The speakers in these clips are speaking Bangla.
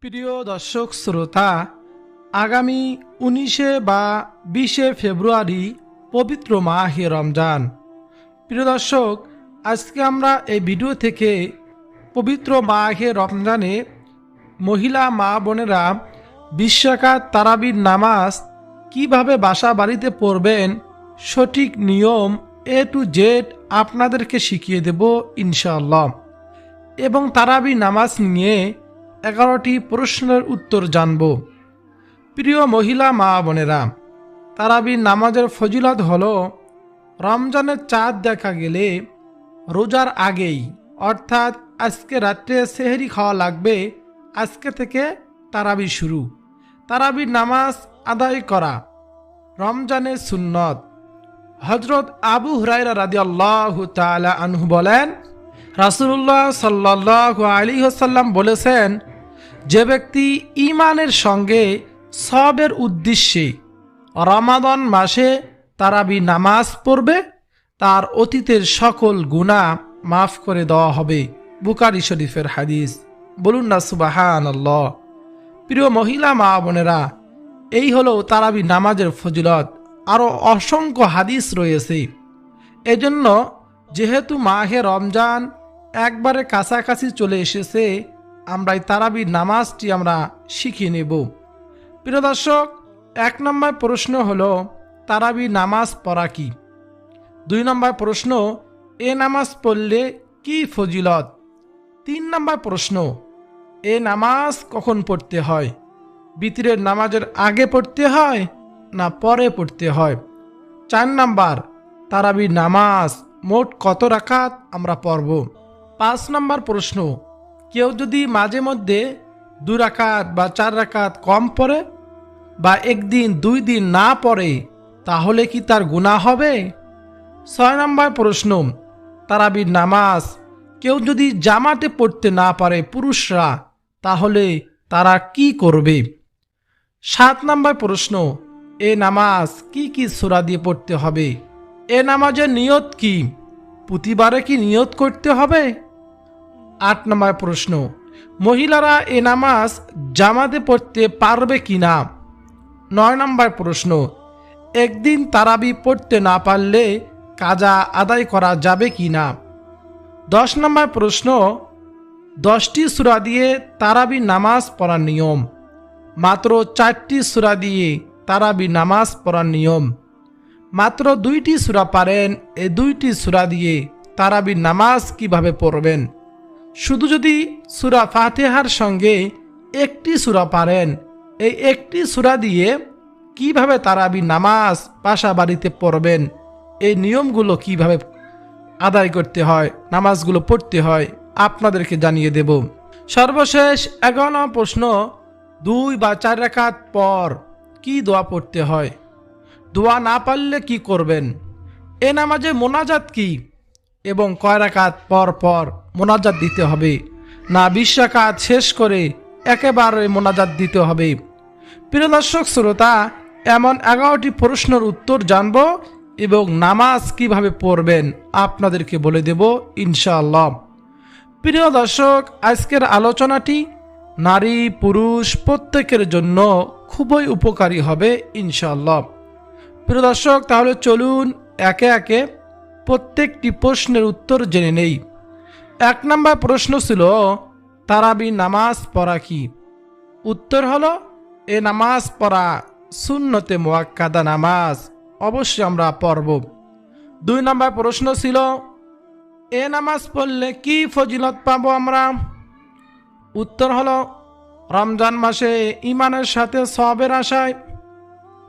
প্রিয় দর্শক শ্রোতা, আগামী 19 বা 20 ফেব্রুয়ারি পবিত্র মাহে রমজান। প্রিয় দর্শক, আজকে আমরা এই ভিডিও থেকে পবিত্র মাহে রমজানে মহিলা মা বোনেরা 20 রাকাত তারাবির নামাজ কিভাবে বাসা বাড়িতে পড়বেন সঠিক নিয়ম A to Z আপনাদেরকে শিখিয়ে দেব ইনশাআল্লাহ। এবং তারাবি নামাজ নিয়ে 11টি প্রশ্নের উত্তর জানব। প্রিয় মহিলা মা বোনেরা, তারাবির নামাজের ফজিলত হলো রমজানের চাঁদ দেখা গেলে রোজার আগেই, অর্থাৎ আজকে রাত্রে সেহরি খাওয়া লাগবে, আজকে থেকে তারাবি শুরু। তারাবির নামাজ আদায় করা রমজানের সুন্নত। হজরত আবু হুরায়রা রাদিয়াল্লাহু তাআলা আনহু বলেন, রাসূলুল্লাহ সাল্লাল্লাহু আলাইহি ওয়াসাল্লাম বলেছেন, যে ব্যক্তি ঈমানের সঙ্গে সওয়াবের উদ্দেশ্যে রমাদান মাসে তারাবি নামাজ পড়বে, তার অতীতের সকল গুনাহ মাফ করে দেওয়া হবে। বুখারী শরীফের হাদিস। বলুন না সুবহানাল্লাহ। প্রিয় মহিলা মা বোনেরা, এই হলো তারাবি নামাজের ফজিলত। আরও অসংখ্য হাদিস রয়েছে। এজন্য যেহেতু মাহে রমজান একবারে কাছাকাছি চলে এসেছে, আমরা এই তারাবির নামাজটি আমরা শিখে নেব। প্রিয় দর্শক, 1 নম্বর প্রশ্ন হলো তারাবি নামাজ পড়া কি। 2 নম্বর প্রশ্ন, এ নামাজ পড়লে কি ফজিলত। 3 নম্বর প্রশ্ন, এ নামাজ কখন পড়তে হয়। বিতরের নামাজের আগে পড়তে হয় না পরে পড়তে হয়। 4 নম্বর, তারাবি নামাজ মোট কত রাকাত আমরা পড়ব। 5 নম্বর প্রশ্ন, কেউ যদি মাঝে মধ্যে 2 রাকাত বা 4 রাকাত কম পড়ে বা একদিন 2 দিন না পড়ে, তাহলে কি তার গুনাহ হবে। 6 নম্বর প্রশ্ন, তারাবির নামাজ কেউ যদি জামাতে পড়তে না পারে পুরুষরা, তাহলে তারা কি করবে। 7 নম্বর প্রশ্ন, এ নামাজ কি কি সূরা দিয়ে পড়তে হবে। এ নামাজের নিয়ত কি, প্রতিবারে কি নিয়ত করতে হবে। 8 নম্বর প্রশ্ন, মহিলারা এ নামাজ জামাতে পড়তে পারবে কি না। 9 নম্বর প্রশ্ন, একদিন তারাবি পড়তে না পারলে কাজা আদায় করা যাবে কি না। 10 নম্বর প্রশ্ন, 10টি সূরা দিয়ে তারাবি নামাজ পড়ার নিয়ম। মাত্র 4টি সূরা দিয়ে তারাবি নামাজ পড়ার নিয়ম। মাত্র 2টি সূরা পারেন, এই 2টি সূরা দিয়ে তারাবি নামাজ কিভাবে পড়বেন। শুধু যদি সূরা ফাতিহার সঙ্গে 1টি সূরা পারেন, এই 1টি সূরা দিয়ে কিভাবে তারাবি নামাজ বাসা বাড়িতে পড়বেন, এই নিয়মগুলো কিভাবে আদায় করতে হয়, নামাজগুলো পড়তে হয়, আপনাদেরকে জানিয়ে দেব। সর্বশেষ 11 নম্বর প্রশ্ন, 2 বা 4 রাকাত পর কি দোয়া পড়তে হয়। দোয়া না পারলে কি করবেন। এ নামাজে মোনাজাত কি এবং কয় রাকাত পর পর মোনাজাত দিতে হবে, না 20 রাকাত শেষ করে একেবারে মোনাজাত দিতে হবে। প্রিয় দর্শক শ্রোতা, এমন 11টি প্রশ্নের উত্তর জানব এবং নামাজ কিভাবে পড়বেন আপনাদেরকে বলে দেব ইনশাআল্লাহ। প্রিয় দর্শক, আজকের আলোচনাটি নারী পুরুষ প্রত্যেকের জন্য খুবই উপকারী হবে ইনশাআল্লাহ। প্রিয় দর্শক, তাহলে চলুন একে একে প্রত্যেকটি প্রশ্নের উত্তর জেনে নেই। 1 নম্বর প্রশ্ন ছিল, তারাবি নামাজ পড়া কি। উত্তর হলো, এ নামাজ পড়া সুন্নতে মুআক্কাদা নামাজ, অবশ্যই আমরা পড়ব। 2 নম্বর প্রশ্ন ছিল, এ নামাজ পড়লে কি ফজিলত পাবো আমরা। উত্তর হলো, রমজান মাসে ঈমানের সাথে সওয়াবের আশায়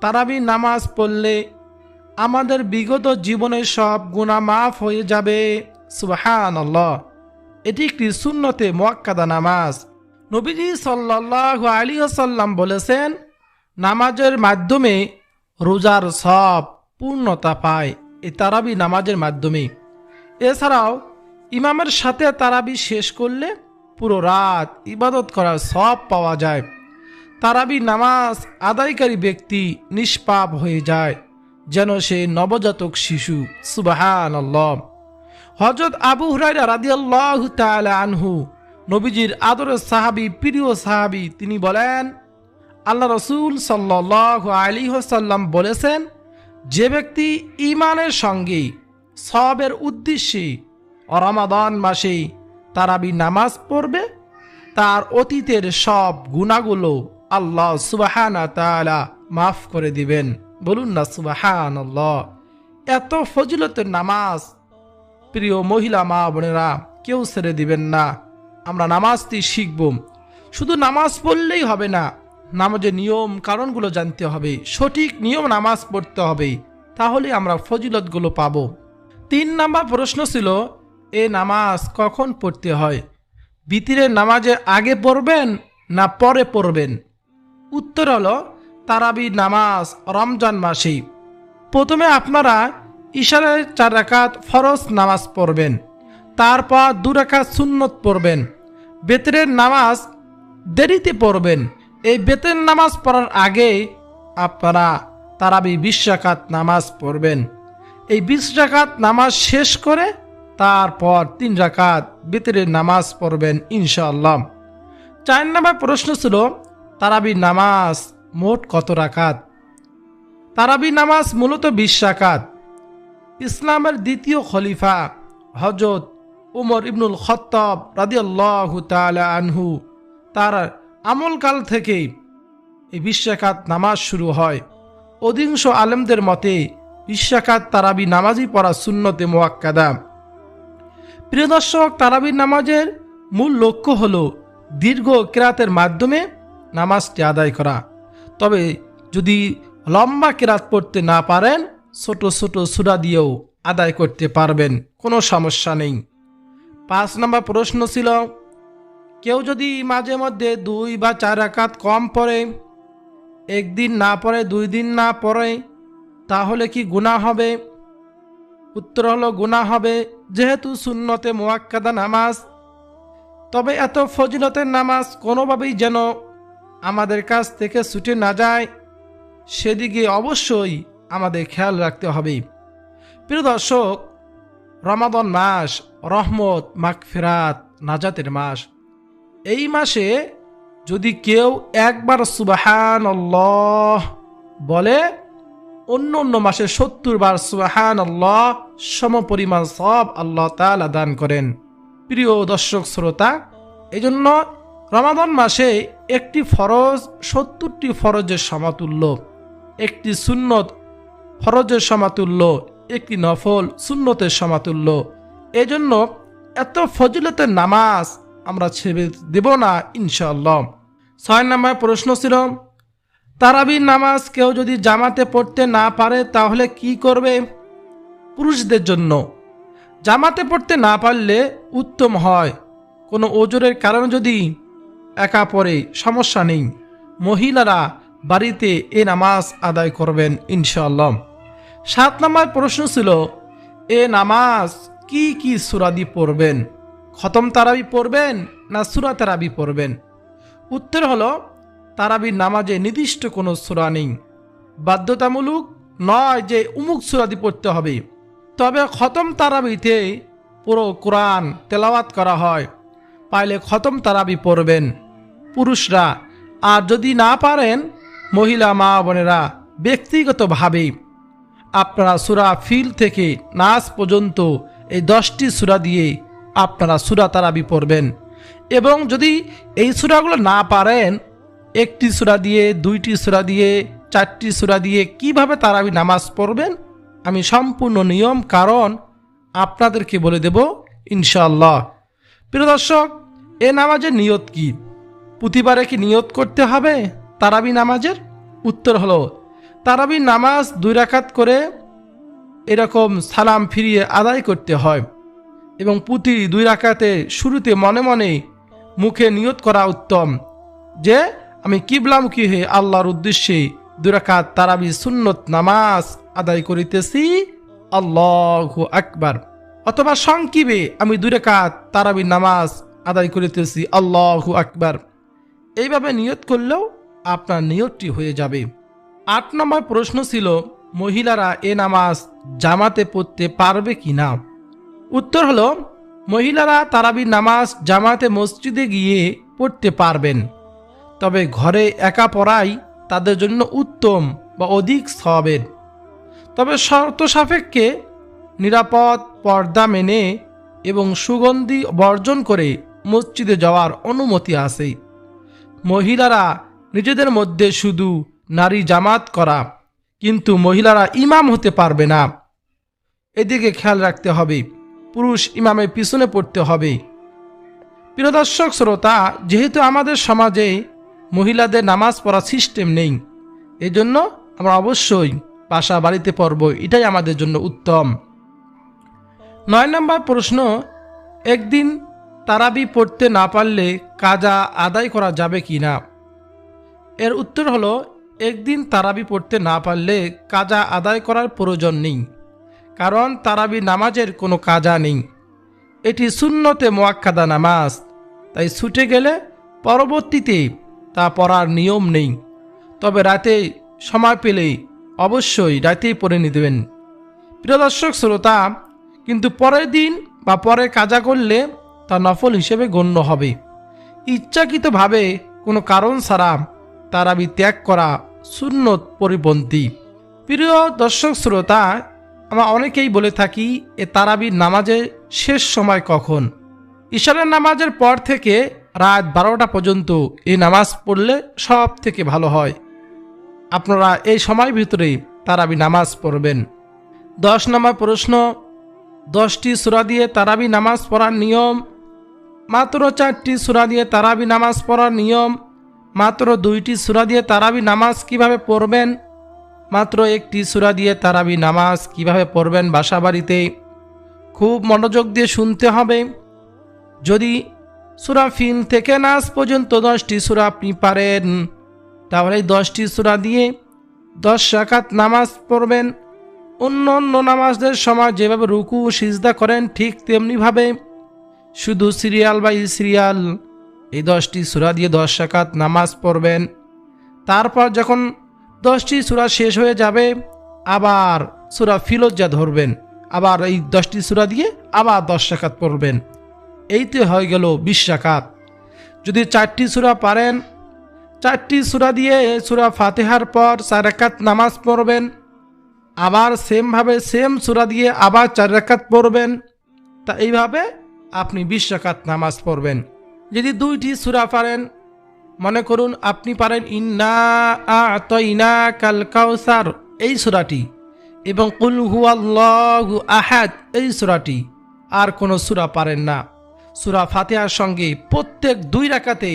তারাবি নামাজ পড়লে আমাদের বিগত জীবনের সব গুনাহ মাফ হয়ে যাবে। সুবহানাল্লাহ। এটি একটি সুন্নতে মুআক্কাদা নামাজ। নবীজি সাল্লাল্লাহু আলাইহি ওয়াসাল্লাম বলেছেন, নামাজের মাধ্যমে রোজার সব পূর্ণতা পায় এই তারাবি নামাজের মাধ্যমে। এছাড়াও ইমামের সাথে তারাবি শেষ করলে পুরো রাত ইবাদত করার সব পাওয়া যায়। তারাবি নামাজ আদায়কারী ব্যক্তি নিষ্পাপ হয়ে যায়, যেন সে নবজাতক শিশু। সুবহানাল্লাহ। হযরত আবু হুরায়রা রাদিয়াল্লাহু তাআলা আনহু নবীজির আদরের সাহাবী, প্রিয় সাহাবী, তিনি বলেন, আল্লাহ রসুল সাল্লাল্লাহু আলাইহি ওয়াসাল্লাম বলেছেন, যে ব্যক্তি ঈমানের সঙ্গে সওয়াবের উদ্দেশ্যে রমাদান মাসে তারাবি নামাজ পড়বে, তার অতীতের সব গুনাহগুলো আল্লাহ সুবহানাহু ওয়া তাআলা মাফ করে দিবেন। বলুন না সুবহানাল্লাহ। এত ফজিলতের নামাজ প্রিয় মহিলা মা বোনেরা কেউ ছেড়ে দিবেন না। আমরা নামাজটি শিখব। শুধু নামাজ পড়লেই হবে না, নামাজের নিয়ম কারণগুলো জানতে হবে, সঠিক নিয়ম নামাজ পড়তে হবে, তাহলে আমরা ফজিলতগুলো পাব। 3 নাম্বার প্রশ্ন ছিল, এ নামাজ কখন পড়তে হয়? বিতিরের নামাজে আগে পড়বেন না পরে পড়বেন? উত্তর হলো তারাবি নামাজ রমজান মাসে। প্রথমে আপনারা ইশারায় 4 রাকাত ফরজ নামাজ পড়বেন, তারপর 2 রাকাত সুন্নত পড়বেন। বেতরের নামাজ দেরিতে পড়বেন। এই বেতের নামাজ পড়ার আগে আপনারা তারাবি 20 রাকাত নামাজ পড়বেন। এই 20 রাকাত নামাজ শেষ করে তারপর 3 রাকাত বেতরের নামাজ পড়বেন ইনশাআল্লাহ। 4 নম্বর প্রশ্ন ছিল, তারাবি নামাজ মোট কত রাকাত? তারাবি নামাজ মূলত 20 রাকাত। ইসলামের দ্বিতীয় খলিফা হযরত উমর ইবনুল খাত্তাব রাদিয়াল্লাহু তাআলা আনহু, তার আমলকাল থেকেই এই 20 রাকাত নামাজ শুরু হয়। অধিকাংশ আলেমদের মতে 20 রাকাত তারাবি নামাজই পড়া সুন্নতে মুআক্কাদা। প্রিয় দর্শক, তারাবি নামাজের মূল লক্ষ্য হলো দীর্ঘ কিরাতের মাধ্যমে নামাজটি আদায় করা। তবে যদি লম্বা কিরাত পড়তে না পারেন, ছোট ছোট সূরা দিয়েও আদায় করতে পারবেন, কোনো সমস্যা নেই। 5 নম্বর প্রশ্ন ছিল, কেউ যদি মাঝে মধ্যে 2 বা 4 রাকাত কম পড়ে, একদিন না পড়ে 2 দিন না পড়ে, তাহলে কি গুনাহ হবে? উত্তর হলো গুনাহ হবে, যেহেতু সুন্নতে মুআক্কাদা নামাজ। তবে এত ফজিলতের নামাজ কোনোভাবেই যেন আমাদের কাছ থেকে ছুটে না যায়, সেদিকে অবশ্যই আমাদের খেয়াল রাখতে হবে। প্রিয় দর্শক, রমাদান মাস রহমত, মাগফিরাত, নাজাতের মাস। এই মাসে যদি কেউ একবার সুবহানাল্লাহ বলে, অন্য অন্য মাসে 70 বার সুবহানাল্লাহ সমপরিমাণ সওয়াব আল্লাহ তাআলা দান করেন। প্রিয় দর্শক শ্রোতা, এজন্য রমাদান মাসে একটি ফরজ 70টি ফরজের সমতুল্য, একটি সুন্নত ফরজের সমতুল্য, একটি নফল সুন্নতের সমতুল্য। এজন্য এত ফজিলতের নামাজ আমরা ছেড়ে দেব না ইনশাআল্লাহ। 6 নম্বর প্রশ্ন ছিল, তারাবির নামাজ কেউ যদি জামাতে পড়তে না পারে তাহলে কি করবে? পুরুষদের জন্য জামাতে পড়তে না পারলে উত্তম হয়, কোনো ওজরের কারণে যদি একা পড়ে সমস্যা নেই, মহিলারা বাড়িতে এ নামাজ আদায় করবেন ইনশাআল্লাহ। 7 নম্বর প্রশ্ন ছিল, এ নামাজ কি কি সূরা দিয়ে পড়বেন? খতম তারাবি পড়বেন না সূরা তারাবি পড়বেন? উত্তর হলো, তারাবির নামাজে নির্দিষ্ট কোনো সূরা নেই, বাধ্যতামূলক নয় যে উমুক সূরা দিয়ে পড়তে হবে। তবে খতম তারাবিতে পুরো কোরআন তেলাওয়াত করা হয়, পাইলে খতম তারাবি পড়বেন পুরুষরা। আর যদি না পারেন, মহিলা মা বোনেরা ব্যক্তিগতভাবে আপনারা সূরা ফিল থেকে নাস পর্যন্ত এই 10টি সূরা দিয়ে আপনারা সূরা তারাবি পড়বেন। এবং যদি এই সূরাগুলো না পারেন, একটি সূরা দিয়ে, 2টি সূরা দিয়ে, 4টি সূরা দিয়ে কিভাবে তারাবি নামাজ পড়বেন, আমি সম্পূর্ণ নিয়ম কারণ আপনাদেরকে বলে দেব ইনশাআল্লাহ। প্রিয় দর্শক, এ নামাজের নিয়ত কি? প্রতিবারে কি নিয়ত করতে হবে তারাবি নামাজের? উত্তর হলো, তারাবি নামাজ 2 রাকাত করে এরকম সালাম ফিরিয়ে আদায় করতে হয় এবং প্রতি 2 রাকাতে শুরুতে মনে মনে মুখে নিয়ত করা উত্তম যে আমি কিবলামুখী হয়ে আল্লাহর উদ্দেশ্যে 2 রাকাত তারাবি সুন্নত নামাজ আদায় করিতেছি, আল্লাহু আকবার। অথবা সংক্ষেপে আমি 2 রাকাত তারাবি নামাজ আদায় করিতেছি, আল্লাহু আকবার। এইভাবে নিয়ত করলেও আপনার নিয়তটি হয়ে যাবে। 8 নম্বর প্রশ্ন ছিল, মহিলারা এ নামাজ জামাতে পড়তে পারবে কি না? উত্তর হলো, মহিলারা তারাবি নামাজ জামাতে মসজিদে গিয়ে পড়তে পারবেন, তবে ঘরে একা পড়াই তাদের জন্য উত্তম বা অধিক সওয়াবের। তবে শর্ত সাপেক্ষে নিরাপদ পর্দা মেনে এবং সুগন্ধি বর্জন করে মসজিদে যাওয়ার অনুমতি আছে। মহিলারা নিজেদের মধ্যে শুধু নারী জামাত করা, কিন্তু মহিলারা ইমাম হতে পারবে না। এদিকে খেয়াল রাখতে হবে, পুরুষ ইমামের পিছনে পড়তে হবে। প্রিয় দর্শক শ্রোতা, যেহেতু আমাদের সমাজে মহিলাদের নামাজ পড়ার সিস্টেম নেই, এজন্য আমরা অবশ্যই বাসা বাড়িতে পড়ব, এটাই আমাদের জন্য উত্তম। 9 নম্বর প্রশ্ন, একদিন তারাবি পড়তে না পারলে কাজা আদায় করা যাবে কি না? এর উত্তর হলো, একদিন তারাবি পড়তে না পারলে কাজা আদায় করার প্রয়োজন নেই, কারণ তারাবি নামাজের কোনো কাজা নেই। এটি সুন্নতে মুআক্কাদা নামাজ, তাই ছুটে গেলে পরবর্তীতে তা পড়ার নিয়ম নেই। তবে রাতে সময় পেলে অবশ্যই রাতেই পড়ে নিতেবেন। প্রিয় দর্শক শ্রোতা, কিন্তু পরের দিন বা পরে কাজা করলে তা নফল হিসেবে গণ্য হবে। ইচ্ছাকৃতভাবে কোনো কারণ ছাড়া তারাবি ত্যাগ করা সুন্নত পরিপন্থী। প্রিয় দর্শক শ্রোতা, আমরা অনেকেই বলে থাকি এ তারাবির নামাজের শেষ সময় কখন? ইশারের নামাজের পর থেকে রাত 12টা পর্যন্ত এই নামাজ পড়লে সব থেকে ভালো হয়। আপনারা এই সময়ের ভিতরে তারাবি নামাজ পড়বেন। 10 নম্বর প্রশ্ন, 10টি সূরা দিয়ে তারাবি নামাজ পড়ার নিয়ম। মাত্র 4টি সূরা দিয়ে তারাবি নামাজ পড়ার নিয়ম। মাত্র 2টি সূরা দিয়ে তারাবি নামাজ কিভাবে পড়বেন? মাত্র 1টি সূরা দিয়ে তারাবি নামাজ কিভাবে পড়বেন বাসা বাড়িতে? খুব মনোযোগ দিয়ে শুনতে হবে। যদি সূরা ফিন থেকে নাস পর্যন্ত 10টি সূরা আপনি পারেন, তাহলে 10টি সূরা দিয়ে 10 রাকাত নামাজ পড়বেন। অন্য অন্য নামাজদের সময় যেভাবে রুকু সিজদা করেন ঠিক তেমনিভাবে শুধু সিরিয়াল বাই সিরিয়াল এই 10টি সূরা দিয়ে 10 রাকাত নামাজ পড়বেন। তারপর যখন 10টি সূরা শেষ হয়ে যাবে, আবার সূরা ফিলজ্জা ধরবেন, আবার এই 10টি সূরা দিয়ে আবার 10 রাকাত পড়বেন। এইতে হয়ে গেল 20 রাকাত। যদি 4টি সূরা পারেন, 4টি সূরা দিয়ে সূরা ফাতিহার পর 4 রাকাত নামাজ পড়বেন। আবার সেমভাবে সেম সূরা দিয়ে আবার 4 রাকাত পড়বেন। তা এইভাবে আপনি 20 রাকাত নামাজ পড়বেন। যদি 2টি সূরা পারেন, মনে করুন আপনি পারেন ইন্না আ'তাইনাকাল কাউসার এই সূরাটি এবং কুল হুয়াল্লাহু আহাদ এই সূরাটি, আর কোনো সূরা পারেন না, সূরা ফাতিহার সঙ্গে প্রত্যেক 2 রাকাতে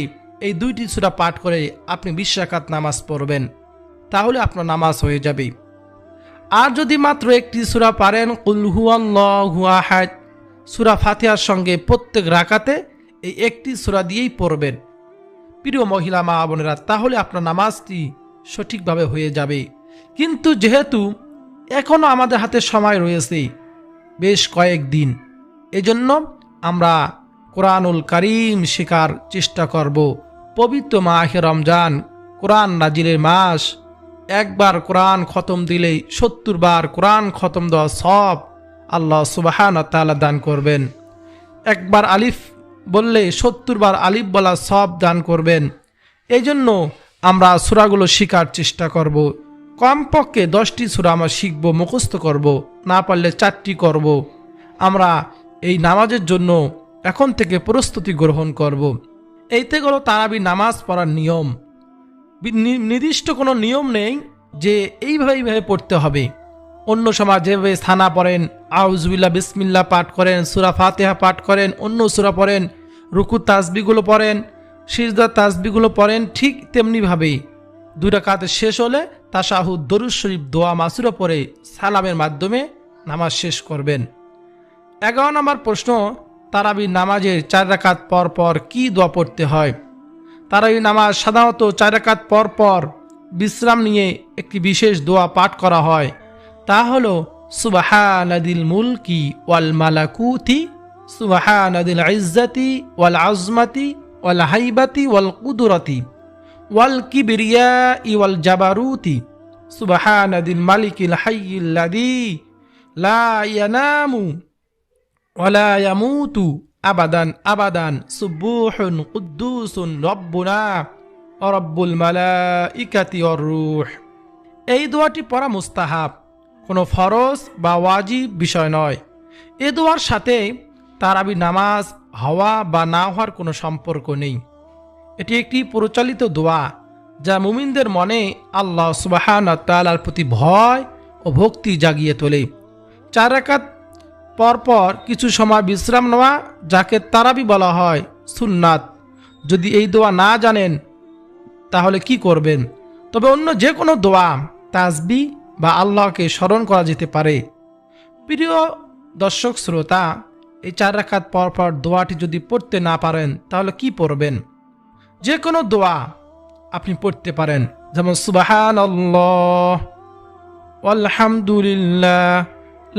এই 2টি সূরা পাঠ করে আপনি 20 রাকাত নামাজ পড়বেন, তাহলে আপনার নামাজ হয়ে যাবে। আর যদি মাত্র 1টি সূরা পারেন, কুল হুয়াল্লাহু আহাদ, সূরা ফাতিহার সঙ্গে প্রত্যেক রাকাতে এই 1টি সূরা দিয়েই পড়বেন। প্রিয় মহিলা মা বোনেরা, তাহলে আপনার নামাজটি সঠিকভাবে হয়ে যাবে। কিন্তু যেহেতু এখনও আমাদের হাতে সময় রয়েছে বেশ কয়েকদিন, এজন্য আমরা কোরআনুল কারীম শেখার চেষ্টা করব। পবিত্র মাহে রমজান কোরআন নাজিলের মাস। একবার কোরআন খতম দিলেই 70 বার কোরআন খতম দেওয়া সব আল্লাহ সুবহানাহু ওয়া তাআলা দান করবেন। একবার আলিফ বললে 70 বার আলিফ বলা সব দান করবেন। এই জন্য আমরা সূরাগুলো শেখার চেষ্টা করব। কমপক্ষে 10টি সূরা আমরা শিখব, মুখস্থ করব, না পারলে 4টি করব। আমরা এই নামাজের জন্য এখন থেকে প্রস্তুতি গ্রহণ করব। এইতে গেল তারাবি নামাজ পড়ার নিয়ম। নির্দিষ্ট কোনো নিয়ম নেই যে এইভাবে পড়তে হবে। অন্য সময় যেভাবে সানা পড়েন, আউযুবিল্লাহ বিসমিল্লাহ পাঠ করেন, সূরা ফাতিহা পাঠ করেন, অন্য সূরা পড়েন, রুকু তাসবিহগুলো পড়েন, সিজদা তাসবিহগুলো পড়েন, ঠিক তেমনিভাবে 2 রাকাত শেষ হলে তাশাহুদ, দরুদ শরীফ, দোয়া মাসুরা পড়ে সালামের মাধ্যমে নামাজ শেষ করবেন। 11 নম্বর প্রশ্ন, তারাবি নামাজের 4 রাকাত পর পর কি দোয়া পড়তে হয়? তারাবি নামাজ সাধারণত 4 রাকাত পর পর বিশ্রাম নিয়ে একটি বিশেষ দোয়া পাঠ করা হয়। তা হলো সুবহানাদিল মুলকি ওয়াল মালাকুতি, সুবহানাদিল ইজ্জাতি ওয়াল আজমাতি ওয়াল হাইবাতি ওয়াল কুদরতি ওয়াল কিবরিয়াই ওয়াল জাবারুতি, সুবহানাদিল মালিকিল হাইয়িল লাযী লা ইয়ানামু ওয়ালা ইয়ামুতু আবাদান আবাদান সুবুহুন কুদ্দুসুন রব্বুনা ওয়া রব্বুল মালাইকাতি ওয়ার রূহ। এই দোয়াটি পড়া মুস্তাহাব, কোনো ফরজ বা ওয়াজিব বিষয় নয়। এ দোয়ার সাথে তারাবি নামাজ হওয়া বা না হওয়ার কোনো সম্পর্ক নেই। এটি একটি প্রচলিত দোয়া যা মুমিনদের মনে আল্লাহ সুবহানাহু ওয়া তাআলার প্রতি ভয় ও ভক্তি জাগিয়ে তোলে। 4 রাকাত পরপর কিছু সময় বিশ্রাম নেওয়া, যাকে তারাবি বলা হয়, সুন্নাত। যদি এই দোয়া না জানেন তাহলে কি করবেন? তবে অন্য যে কোনো দোয়া, তাসবিহ বা আল্লাহকে স্মরণ করা যেতে পারে। প্রিয় দর্শক শ্রোতা, এই 4 রাকাত পরপর দোয়াটি যদি পড়তে না পারেন তাহলে কি পড়বেন? যে কোনো দোয়া আপনি পড়তে পারেন, যেমন সুবহানাল্লাহ, আলহামদুলিল্লাহ,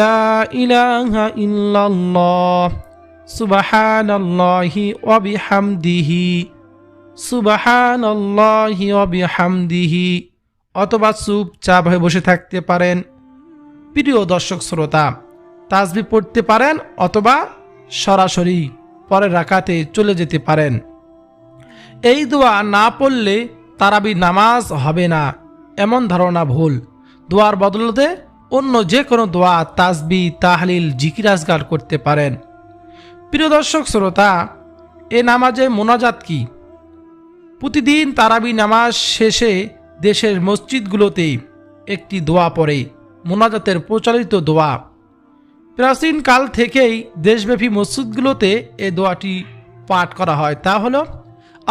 লা ইলাহা ইল্লাল্লাহ, সুবহানাল্লাহি ওয়া বিহামদিহি, সুবহানাল্লাহি ওয়া বিহামদিহি, অথবা চুপচাপ হয়ে বসে থাকতে পারেন। প্রিয় দর্শক শ্রোতা, তাসবিহ পড়তে পারেন অথবা সরাসরি পরের রাকাতে চলে যেতে পারেন। এই দোয়া না পড়লে তারাবি নামাজ হবে না, এমন ধারণা ভুল। দোয়ার বদলতে অন্য যে কোনো দোয়া, তাসবিহ, তাহলিল, জিকির আজকার করতে পারেন। প্রিয় দর্শক শ্রোতা, এ নামাজে মোনাজাত কি? প্রতিদিন তারাবি নামাজ শেষে দেশের মসজিদগুলোতে একটি দোয়া পড়ে, মোনাজাতের প্রচলিত দোয়া। প্রাচীন কাল থেকেই দেশব্যাপী মসজিদগুলোতে এ দোয়াটি পাঠ করা হয়। তা হলো,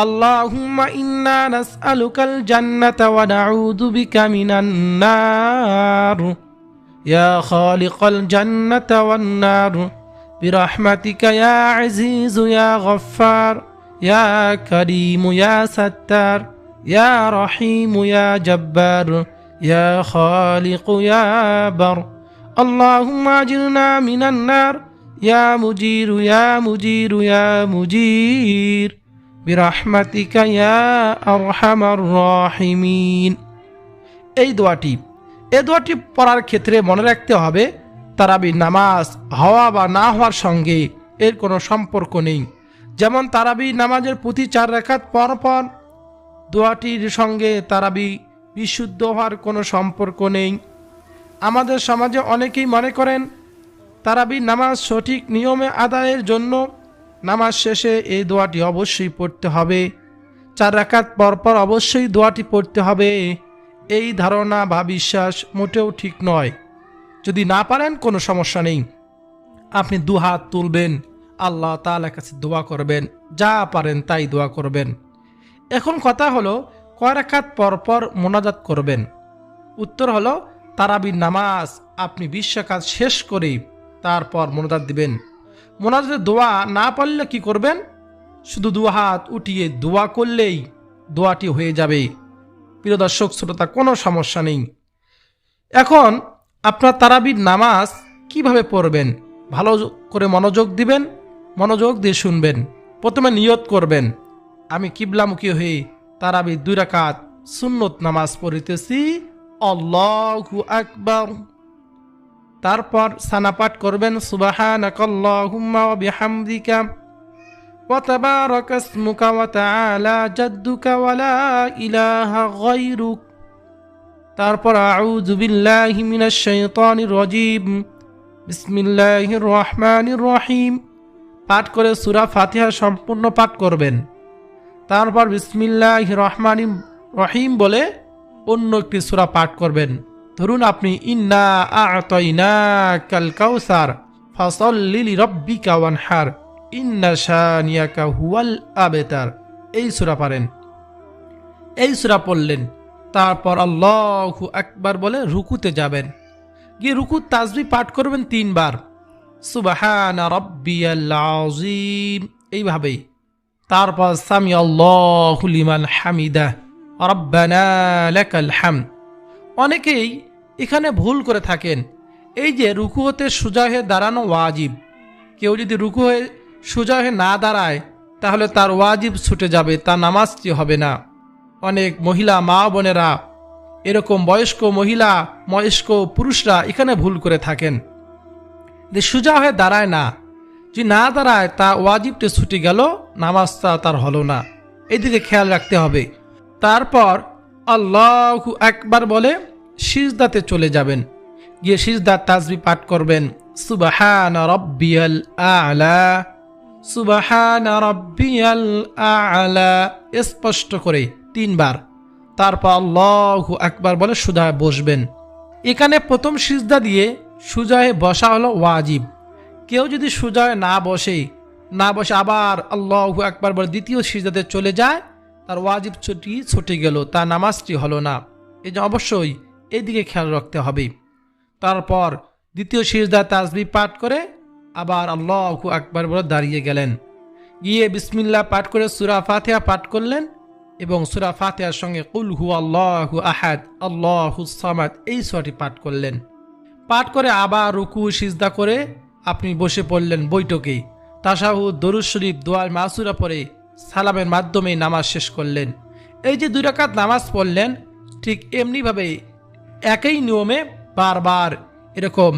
আল্লাহুম্মা ইন্না নাসআলুকাল জান্নাতা ওয়া নাউযু বিকা মিনান নার, ইয়া খালিকাল জান্নাতা ওয়ান নার, বিরহমাতিকা ইয়া আজিজু ইয়া গফফার, ইয়া কারীমু ইয়া সাত্তার, ইয়া রহিমু ইয়া জব্বার, ইয়া খালিকু ইয়া বার, আল্লাহুম্মা আজিরনা মিনান নার, ইয়া মুজিরু ইয়া মুজিরু ইয়া মুজির, বিরহমাতিকা ইয়া আরহামার রাহিমিন। এই দোয়াটি পড়ার ক্ষেত্রে মনে রাখতে হবে, তারাবি নামাজ হওয়া বা না হওয়ার সঙ্গে এর কোনো সম্পর্ক নেই। যেমন তারাবি নামাজের প্রতি 4 রাকাত পর পর দোয়াটির সঙ্গে তারাবি বিশুদ্ধ হওয়ার কোনো সম্পর্ক নেই। আমাদের সমাজে অনেকেই মনে করেন তারাবি নামাজ সঠিক নিয়মে আদায়ের জন্য নামাজ শেষে এই দোয়াটি অবশ্যই পড়তে হবে, 4 রাকাত পরপর অবশ্যই দোয়াটি পড়তে হবে। এই ধারণা বা বিশ্বাস মোটেও ঠিক নয়। যদি না পারেন কোনো সমস্যা নেই, আপনি 2 হাত তুলবেন, আল্লাহ তাআলার কাছে দোয়া করবেন, যা পারেন তাই দোয়া করবেন। এখন কথা হলো, কয় রাকাত পরপর মোনাজাত করবেন? উত্তর হলো, তারাবির নামাজ আপনি 20 রাকাত শেষ করে তারপর মোনাজাত দিবেন। মোনাজাতে দোয়া না পারলে কি করবেন? শুধু 2 হাত উঠিয়ে দোয়া করলেই দোয়াটি হয়ে যাবে। প্রিয় দর্শক শ্রোতা, কোনো সমস্যা নেই। এখন আপনার তারাবির নামাজ কিভাবে পড়বেন? ভালো করে মনোযোগ দিবেন, মনোযোগ দিয়ে শুনবেন। প্রথমে নিয়ত করবেন, আমি কিবলামুখী হয়ে তারাবির 2 রাকাত সুন্নত নামাজ পড়িতেছি, আল্লাহু আকবার। তারপর সানা পাঠ করবেন, সুবহানাকাল্লাহুম্মা ওয়া বিহামদিকা ওয়া তাবারাকা ইসমুকা ওয়া তাআলা জাদ্দুকা ওয়া লা ইলাহা গায়রুক। তারপর আউযু বিল্লাহি মিনাশ শাইতানির রাজীম, বিসমিল্লাহির রহমানির রহিম পাঠ করে সূরা ফাতিহা সম্পূর্ণ পাঠ করবেন। তারপর বিসমিল্লাহির রহমানির রহিম বলে অন্য একটি সূরা পাঠ করবেন। ধরুন আপনি ইন্না আ'তাইনাকাল কাউসার ফাসাল্লি লিরাব্বিকা ওয়ানহার ইন্না শানিয়াকা হুয়াল আবতার, এই সূরা পারেন। এই সূরা পড়লেন, তারপর আল্লাহু আকবার বলে রুকুতে যাবেন। গিয়ে রুকুর তাসবিহ পাঠ করবেন 3 বার, সুবহানা রাব্বিয়াল আযীম, এইভাবেই। তারপর সামি আল্লাহু লিমান হামিদা, রব্বানা লাকাল হামদ। অনেকেই এখানে ভুল করে থাকেন। এই যে রুকু হতে সোজা হয়ে দাঁড়ানো ওয়াজিব, কেউ যদি রুকু হয়ে সোজা হয়ে না দাঁড়ায় তাহলে তার ওয়াজিব ছুটে যাবে, তার নামাজটি হবে না। অনেক মহিলা মা বোনেরা, এরকম বয়স্ক মহিলা, বয়স্ক পুরুষরা এখানে ভুল করে থাকেন যে সোজা হয়ে দাঁড়ায় না, যদি না দাঁড়ায় তা ওয়াজিবটা ছুটে গেল, নামাজটা তার হলো না। এদিকে খেয়াল রাখতে হবে। তারপর আল্লাহু আকবার বলে সিজদাতে চলে যাবেন। গিয়ে সিজদার তাসবিহ পাঠ করবেন, সুবহান রাব্বিয়াল আ'লা, সুবহান রাব্বিয়াল আ'লা, স্পষ্ট করে 3 বার। তারপর আল্লাহু আকবার বলে সোজা বসবেন। এখানে প্রথম সিজদা দিয়ে সোজা বসা হলো ওয়াজিব। কেউ যদি সোজা না বসে আবার আল্লাহু আকবার বলে দ্বিতীয় সিজদাতে চলে যায়, তার ওয়াজিব ছুটে গেল, তার নামাজটি হলো না। এই যে অবশ্যই এইদিকে খেয়াল রাখতে হবে। তারপর দ্বিতীয় সিজদা তাসবিহ পাঠ করে আবার আল্লাহু আকবার বলে দাঁড়িয়ে গেলেন। গিয়ে বিসমিল্লাহ পাঠ করে সূরা ফাতিহা পাঠ করলেন এবং সূরা ফাতিহার সঙ্গে কুল হুয়াল্লাহু আহাদ আল্লাহুস সামাদ এই সূরাটি পাঠ করলেন। পাঠ করে আবার রুকু সিজদা করে আপনি বসে পড়লেন বৈঠকে। তাশাহুদ, দরুদ শরীফ, দোয়া মাসুরা পড়ে সালামের মাধ্যমে নামাজ শেষ করলেন। এই যে 2 রাকাত নামাজ পড়লেন, ঠিক এমনিভাবে একই নিয়মে বারবার এরকম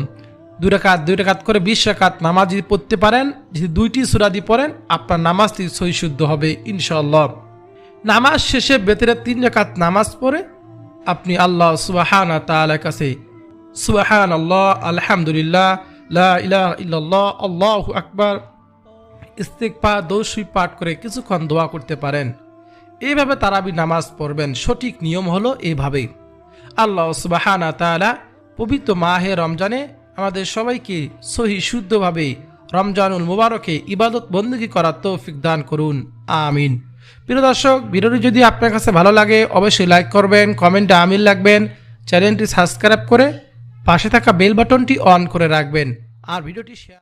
2 রাকাত করে 20 রাকাত নামাজ যদি পড়তে পারেন, যদি 2টি সূরা দিয়ে পড়েন, আপনার নামাজটি সহি শুদ্ধ হবে ইনশাআল্লাহ। নামাজ শেষে বেতরে 3 রাকাত নামাজ পড়ে আপনি আল্লাহ সুবহানাহু ওয়া তাআলার কাছে সুবহানাল্লাহ, আলহামদুলিল্লাহ, লা ইলাহা ইল্লাল্লাহ, আল্লাহু আকবার, ইস্তিগফার, দরুদ শরীফ পাঠ করে কিছুক্ষণ দোয়া করতে পারেন। এইভাবে তারাবি নামাজ পড়বেন। সঠিক নিয়ম হলো এইভাবে। আল্লাহ সুবহানাহু ওয়া তাআলা পবিত্র মাহে রমজানে আমাদের সবাইকে সহি শুদ্ধভাবে রমজানুল মুবারকে ইবাদত বন্দেগী করার তৌফিক দান করুন, আমিন। প্রিয় দর্শক, ভিডিওটি যদি আপনার কাছে ভালো লাগে অবশ্যই লাইক করবেন, কমেন্টে আমিন লিখবেন, চ্যানেলটি সাবস্ক্রাইব করে পাশে থাকা বেল বাটনটি অন করে রাখবেন আর ভিডিওটি শেয়ার